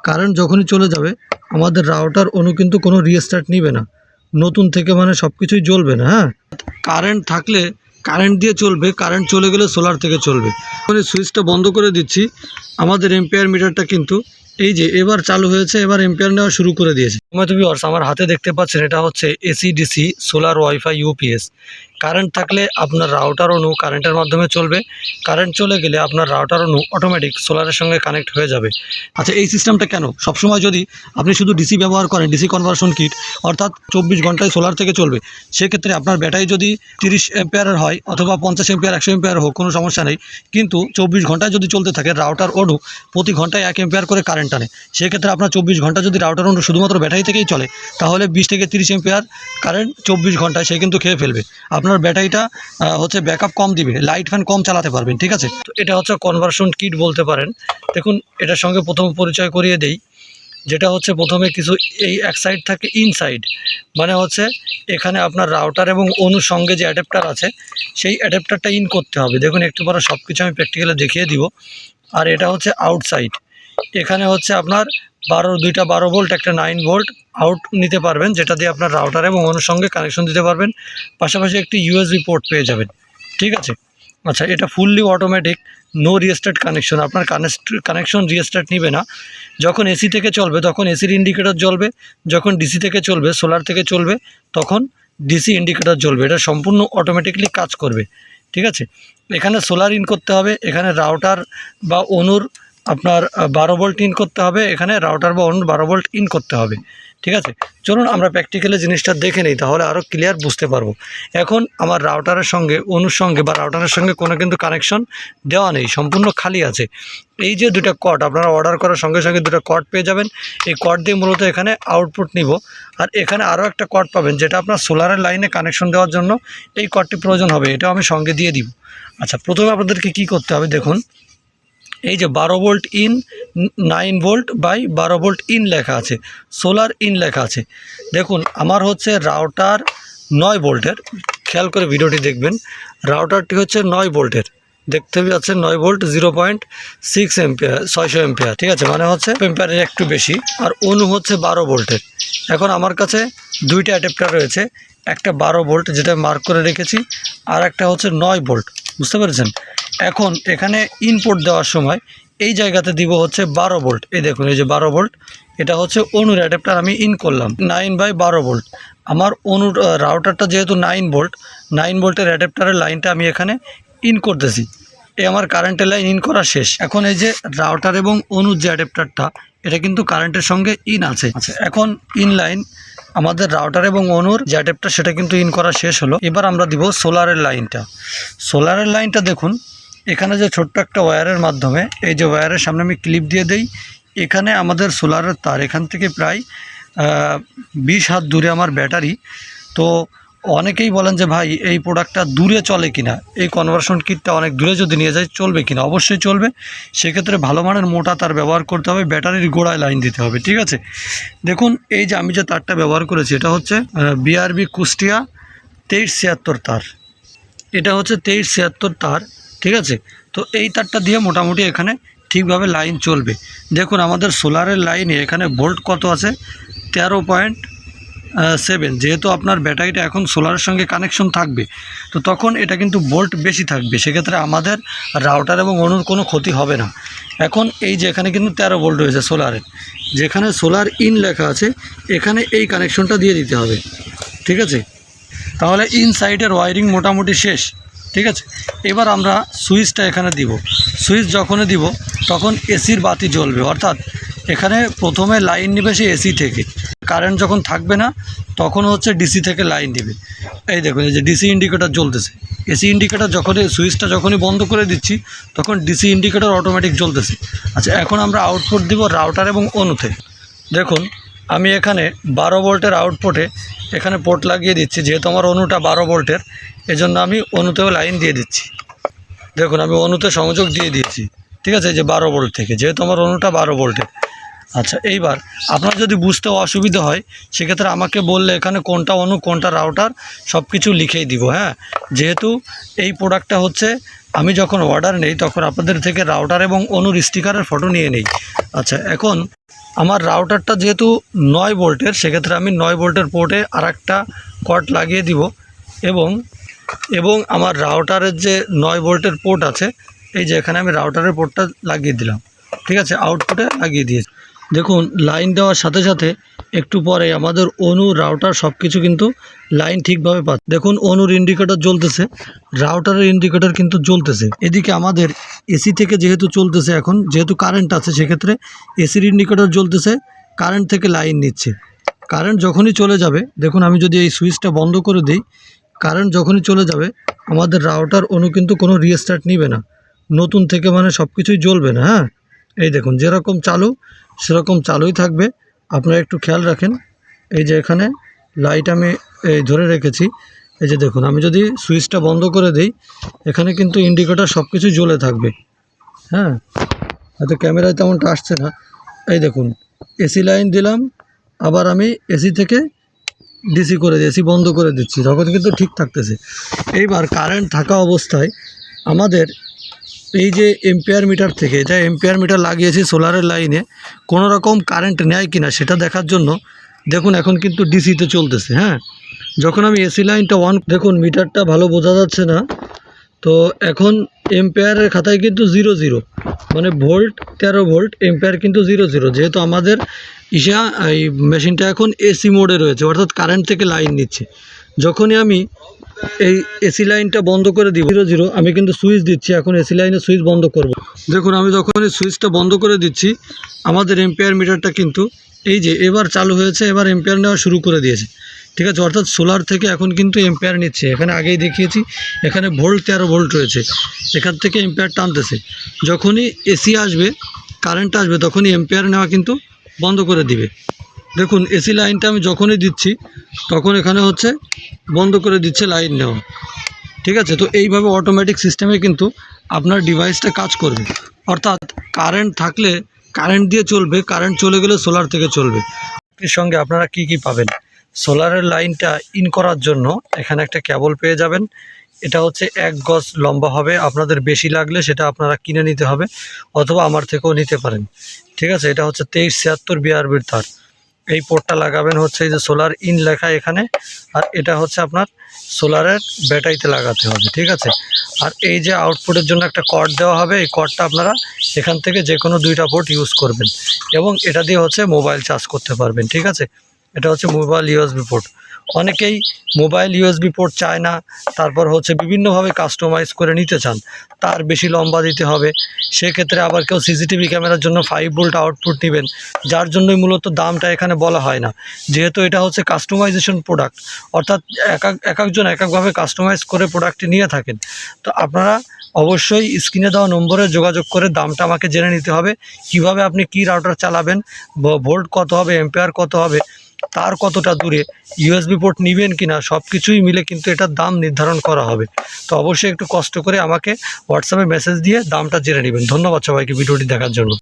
Current যখনই চলে যাবে আমাদের রাউটার অনু কিন্তু কোনো রিস্টার্ট নিবে না, নতুন থেকে মানে সব কিছুই জ্বলবে না। হ্যাঁ, কারেন্ট থাকলে কারেন্ট দিয়ে চলবে, কারেন্ট চলে গেলে সোলার থেকে চলবে। এখন সুইচটা বন্ধ করে দিচ্ছি, আমাদের এম্পিয়ার মিটারটা কিন্তু এই যে এবার চালু হয়েছে, এবার এম্পিয়ার নেওয়া শুরু করে দিয়েছে। ভিউয়ার্স, আমার হাতে দেখতে পাচ্ছেন এটা হচ্ছে AC DC solar wifi UPS. Current থাকলে আপনার রাউটার অনু কারেন্টের মাধ্যমে চলবে, কারেন্ট চলে গেলে আপনার রাউটার অনু অটোমেটিক সোলারের সঙ্গে কানেক্ট হয়ে যাবে। আচ্ছা, এই সিস্টেমটা কেন? সবসময় যদি আপনি শুধু ডিসি ব্যবহার করেন, ডিসি কনভার্সন কিট, অর্থাৎ 24 ঘন্টায় সোলার থেকে চলবে, সেক্ষেত্রে আপনার ব্যাটারি যদি 30 এম্পিয়ারের হয় অথবা 50 এম্পিয়ার 100 এম্পিয়ার হোক, কোনো সমস্যা নেই। কিন্তু 24 ঘন্টায় যদি চলতে থাকে, রাউটার অনু প্রতি ঘন্টায় 1 এম্পিয়ার করে কারেন্ট টানে। সেক্ষেত্রে আপনার 24 ঘন্টা যদি রাউটার অনু শুধুমাত্র ব্যাটারি থেকেই চলে, তাহলে 20 থেকে 30 এম্পিয়ার কারেন্ট 24 ঘন্টায় সে কিন্তু খেয়ে ফেলবে। আপনার ব্যাটারিটা হচ্ছে ব্যাকআপ কম দিবে, লাইট ফ্যান কম চালাতে পারবেন। ঠিক আছে, তো এটা হচ্ছে কনভার্সন কিট বলতে পারেন। দেখুন, এটার সঙ্গে প্রথম পরিচয় করিয়ে দেই, যেটা হচ্ছে প্রথমে কিছু এই এক সাইড থাকে ইনসাইড, মানে হচ্ছে এখানে আপনার রাউটার এবং অনুর সঙ্গে যে অ্যাডাপ্টার আছে সেই অ্যাডাপ্টারটা ইন করতে হবে। দেখুন, একটু পরে সব কিছু আমি প্র্যাকটিক্যালি দেখিয়ে দিব। আর এটা হচ্ছে আউটসাইড, এখানে হচ্ছে আপনার 2টা 12 ভোল্ট একটা 9 ভোল্ট আউট নিতে পারবেন, যেটা দিয়ে আপনার রাউটার এবং অনুর সঙ্গে কানেকশন দিতে পারবেন। পাশাপাশি একটি ইউএসবি পোর্ট পেয়ে যাবেন। ঠিক আছে, আচ্ছা, এটা fully automatic, no restart connection. আপনার কানেকশন রিস্টার্ট নিবে না। যখন এসি থেকে চলবে তখন এসির ইন্ডিকেটর জ্বলবে, যখন ডিসি থেকে চলবে, সোলার থেকে চলবে, তখন ডিসি ইন্ডিকেটর জ্বলবে। এটা সম্পূর্ণ অটোমেটিকলি কাজ করবে। ঠিক আছে, এখানে সোলার ইন করতে হবে, এখানে রাউটার বা অনুর আপনার 12 ভোল্ট ইন করতে হবে, এখানে রাউটার বা অনুর 12 ভোল্ট ইন করতে হবে। ঠিক আছে, চলুন আমরা প্র্যাকটিক্যালি জিনিসটা দেখে নিই, তাহলে আরও ক্লিয়ার বুঝতে পারবো। এখন আমার রাউটারের সঙ্গে অনুর সঙ্গে বা রাউটারের সঙ্গে কোনো কিন্তু কানেকশন দেওয়া নেই, সম্পূর্ণ খালি আছে। এই যে 2টা কর্ড আপনারা অর্ডার করার সঙ্গে সঙ্গে 2টা কর্ড পেয়ে যাবেন। এই কর্ড দিয়ে মূলত এখানে আউটপুট নিব। আর এখানে আরও একটা কর্ড পাবেন, যেটা আপনার সোলারের লাইনে কানেকশন দেওয়ার জন্য এই কর্ডটি প্রয়োজন হবে, এটাও আমি সঙ্গে দিয়ে দিব। আচ্ছা, প্রথমে আপনাদেরকে কি করতে হবে, দেখুন এই যে 12 volt in 9 volt by 12 volt in লেখা আছে, সোলার ইন লেখা আছে। দেখুন, আমার হচ্ছে রাউটার 9 ভোল্টের, খেয়াল করে ভিডিওটি দেখবেন। রাউটারটি হচ্ছে 9 ভোল্টের, দেখতে পাচ্ছেন 9 ভোল্ট 0.6 এম্পিয়ার, 600 এম্পিয়ার। ঠিক আছে, মানে হচ্ছে এম্পিয়ারের একটু বেশি। আর অনু হচ্ছে 12 ভোল্টের। এখন আমার কাছে 2টা অ্যাডাপ্টার রয়েছে, একটা 12 ভোল্ট যেটা মার্ক করে রেখেছি, আর একটা হচ্ছে 9 ভোল্ট। বুঝতে পেরেছেন? এখন এখানে ইনপুট দেওয়ার সময় এই জায়গাতে দিব হচ্ছে 12 ভোল্ট। এই দেখুন, এই যে 12 ভোল্ট, এটা হচ্ছে অনুর অ্যাডাপ্টার, আমি ইন করলাম 9/12 ভোল্ট। আমার অনুর রাউটারটা যেহেতু 9 ভোল্ট, 9 ভোল্টের অ্যাডাপ্টারের লাইনটা আমি এখানে ইন করতেছি। এই আমার কারেন্টের লাইন ইন করা শেষ। এখন এই যে রাউটার এবং অনুর যে অ্যাডাপ্টারটা, এটা কিন্তু কারেন্টের সঙ্গে ইন আছে। আচ্ছা, এখন ইন লাইন আমাদের রাউটার এবং অনুর যে অ্যাডাপ্টার, সেটা কিন্তু ইন করা শেষ হলো। এবার আমরা দিব সোলারের লাইনটা। সোলারের লাইনটা দেখুন, এখানে যে ছোট্ট একটা ওয়্যারের মাধ্যমে, এই যে ওয়্যারের সামনে আমি ক্লিপ দিয়ে দেই, এখানে আমাদের সোলারের তার, এখান থেকে প্রায় 20 হাত দূরে আমার ব্যাটারি। তো অনেকেই বলেন যে ভাই এই প্রোডাক্টটা দূরে চলে কিনা, এই কনভার্সন কিটটা অনেক দূরে যদি নিয়ে যায় চলবে কিনা? অবশ্যই চলবে। সেক্ষেত্রে ভালো মানের মোটা তার ব্যবহার করতে হবে, ব্যাটারির গোড়ায় লাইন দিতে হবে। ঠিক আছে, দেখুন এই যে আমি যে তারটা ব্যবহার করেছি, এটা হচ্ছে বিআরবি কুষ্টিয়া 2376 তার। এটা হচ্ছে 2376 তার। ঠিক আছে, তো এই তারটা দিয়ে মোটামুটি এখানে ঠিকভাবে লাইন চলবে। দেখুন, আমাদের সোলারের লাইনে এখানে ভোল্ট কত আছে, 13.7। যেহেতু আপনার ব্যাটারিটা এখন সোলারের সঙ্গে কানেকশন থাকবে, তো তখন এটা কিন্তু ভোল্ট বেশি থাকবে। সেক্ষেত্রে আমাদের রাউটার এবং অনুর কোনো ক্ষতি হবে না। এখন এই যে এখানে কিন্তু 13 ভোল্ট রয়েছে সোলারের, যেখানে সোলার ইন লেখা আছে, এখানে এই কানেকশনটা দিয়ে দিতে হবে। ঠিক আছে, তাহলে ইনসাইডের ওয়ারিং মোটামুটি শেষ। ঠিক আছে, এবার আমরা সুইচটা এখানে দিব। সুইচ যখনই দিব তখন এসির বাতি জ্বলবে, অর্থাৎ এখানে প্রথমে লাইন নেবে সে এসি থেকে। কারেন্ট যখন থাকবে না তখন হচ্ছে ডিসি থেকে লাইন দিবে। এই দেখুন, এই যে ডিসি ইন্ডিকেটর জ্বলতেছে। এসি ইন্ডিকেটর যখনই সুইচটা যখনই বন্ধ করে দিচ্ছি, তখন ডিসি ইন্ডিকেটর অটোমেটিক জ্বলতেছে। আচ্ছা, এখন আমরা আউটপুট দিব রাউটার এবং অনুতে। দেখুন, আমি এখানে 12 ভোল্টের আউটপুটে এখানে পোর্ট লাগিয়ে দিচ্ছি। যেহেতু আমার অনুটা 12 ভোল্টের, এজন্য আমি অনুতেও লাইন দিয়ে দিচ্ছি। দেখুন, আমি অনুতে সংযোগ দিয়ে দিয়েছি। ঠিক আছে, এই যে 12 ভোল্ট থেকে, যেহেতু আমার অনুটা 12 ভোল্টের। আচ্ছা, এইবার আপনার যদি বুঝতে অসুবিধা হয় সেক্ষেত্রে আমাকে বললে এখানে কোনটা অনু কোনটা রাউটার সব কিছু লিখেই দিব। হ্যাঁ, যেহেতু এই প্রোডাক্টটা হচ্ছে আমি যখন অর্ডার নেই তখন আপনাদের থেকে রাউটার এবং অনুর স্টিকারের ফটো নিয়ে নেই। আচ্ছা, এখন আমার রাউটারটা যেহেতু 9 ভোল্টের, সেক্ষেত্রে আমি 9 ভোল্টের পোর্টে আরেকটা কর্ড লাগিয়ে দিব এবং এবং আমার রাউটারের যে 9 ভোল্টের পোর্ট আছে, এই যে এখানে আমি রাউটারের পোর্টটা লাগিয়ে দিলাম। ঠিক আছে, আউটপুটে লাগিয়ে দিয়েছি। দেখুন, লাইন দেওয়ার সাথে সাথে একটু পরে আমাদের অনু রাউটার সব কিছু কিন্তু লাইন ঠিকভাবে পাচ্ছে। দেখুন, অনুর ইন্ডিকেটর জ্বলতেছে, রাউটারের ইন্ডিকেটর কিন্তু জ্বলতেছে। এদিকে আমাদের এসি থেকে যেহেতু চলতেছে, এখন যেহেতু কারেন্ট আছে সেক্ষেত্রে এসির ইন্ডিকেটর জ্বলতেছে, কারেন্ট থেকে লাইন নিচ্ছে। কারেন্ট যখনই চলে যাবে, দেখুন আমি যদি এই সুইচটা বন্ধ করে দিই, কারেন্ট যখনই চলে যাবে আমাদের রাউটার অনু কিন্তু কোনো রিস্টার্ট নিবে না, নতুন থেকে মানে সব কিছুই জ্বলবে না। হ্যাঁ, এই দেখুন যেরকম চালু সেরকম চালুই থাকবে। আপনারা একটু খেয়াল রাখেন, এই যে এখানে লাইট আমি এই ধরে রেখেছি, এই যে দেখুন আমি যদি সুইচটা বন্ধ করে দিই এখানে কিন্তু ইন্ডিকেটর সব কিছু জ্বলে থাকবে। হ্যাঁ, হয়তো ক্যামেরায় তেমনটা আসছে না। এই দেখুন, এসি লাইন দিলাম, আবার আমি এসি থেকে ডিসি করে এসি বন্ধ করে দিচ্ছি, তখন কিন্তু ঠিক থাকতেছে। এইবার কারেন্ট থাকা অবস্থায় আমাদের এই যে এম্পিয়ার মিটার থেকে, এটা এম্পিয়ার মিটার লাগিয়েছি সোলারের লাইনে, কোনো রকম কারেন্ট নেয় কিনা সেটা দেখার জন্য দেখুন এখন কিন্তু ডিসিতে চলতেছে। হ্যাঁ, যখন আমি এসি লাইনটা অন, দেখুন মিটারটা ভালো বোঝা যাচ্ছে না, তো এখন এম্পিয়ারের খাতায় কিন্তু 0 মানে ভোল্ট 13 ভোল্ট, এম্পিয়ার কিন্তু 0 যেহেতু আমাদের এই মেশিনটা এখন এসি মোডে রয়েছে, অর্থাৎ কারেন্ট থেকে লাইন নিচ্ছে। যখনই আমি এই এসি লাইনটা বন্ধ করে দিব 0 আমি কিন্তু সুইচ দিচ্ছি, এখন এসি লাইনের সুইচ বন্ধ করব। দেখুন আমি যখন এই সুইচটা বন্ধ করে দিচ্ছি আমাদের এম্পিয়ার মিটারটা কিন্তু এই যে এবার চালু হয়েছে, এবার এম্পিয়ার নেওয়া শুরু করে দিয়েছে। ঠিক আছে, অর্থাৎ সোলার থেকে এখন কিন্তু এম্পিয়ার নিচ্ছে। এখানে আগেই দেখিয়েছি, এখানে ভোল্ট 13 ভোল্ট রয়েছে, এখান থেকে এম্পিয়ার টানতেছে। যখনই এসি আসবে, কারেন্ট আসবে, তখনই এম্পিয়ার নেওয়া কিন্তু বন্ধ করে দিবে। দেখুন এসি লাইনটা আমি যখনই দিচ্ছি তখন এখানে হচ্ছে বন্ধ করে দিচ্ছে লাইন নেওয়া। ঠিক আছে, তো এইভাবে অটোমেটিক সিস্টেমে কিন্তু আপনার ডিভাইসটা কাজ করবে। অর্থাৎ কারেন্ট থাকলে কারেন্ট দিয়ে চলবে, কারেন্ট চলে গেলে সোলার থেকে চলবে। এর সঙ্গে আপনারা কি কি পাবেন? সোলারের লাইনটা ইন করার জন্য এখানে একটা কেবল পেয়ে যাবেন। এটা হচ্ছে 1 গজ লম্বা হবে, আপনাদের বেশি লাগলে সেটা আপনারা কিনে নিতে হবে অথবা আমার থেকেও নিতে পারেন। ঠিক আছে, এটা হচ্ছে 2376 বিআরবির তার। এই পোর্টটা লাগাবেন হচ্ছে এই যে সোলার ইন লেখা এখানে, আর এটা হচ্ছে আপনার সোলারের ব্যাটারিতে লাগাতে হবে। ঠিক আছে, আর এই যে আউটপুটের জন্য একটা কর্ড দেওয়া হবে, এই কর্ডটা আপনারা এখান থেকে যে কোনো 2টা পোর্ট ইউজ করবেন এবং এটা দিয়ে হচ্ছে মোবাইল চার্জ করতে পারবেন। ঠিক আছে, এটা হচ্ছে মোবাইল ইউএসবি পোর্ট। অনেকেই মোবাইল ইউএসবি পোর্ট চায় না, তারপর হচ্ছে বিভিন্নভাবে কাস্টমাইজ করে নিতে চান, তার বেশি লম্বা দিতে হবে। সেক্ষেত্রে আবার কেউ সিসিটিভি ক্যামেরার জন্য 5 ভোল্ট আউটপুট নেবেন, যার জন্যই মূলত দামটা এখানে বলা হয় না, যেহেতু এটা হচ্ছে কাস্টমাইজেশন প্রোডাক্ট, অর্থাৎ এক একজন এক একভাবে কাস্টমাইজ করে প্রোডাক্টটি নিয়ে থাকেন। তো আপনারা অবশ্যই স্ক্রিনে দেওয়া নম্বরে যোগাযোগ করে দামটা আমাকে জেনে নিতে হবে, কিভাবে আপনি কি রাউটার চালাবেন, ভোল্ট কত হবে, এম্পিয়ার কত হবে, তার কতটা দূরে, ইউএসবি পোর্ট নেবেন কিনা, সব কিছুই মিলে কিন্তু এটার দাম নির্ধারণ করা হবে। তো অবশ্যই একটু কষ্ট করে আমাকে হোয়াটসঅ্যাপে মেসেজ দিয়ে দামটা জেনে নেবেন। ধন্যবাদ সবাইকে ভিডিওটি দেখার জন্য।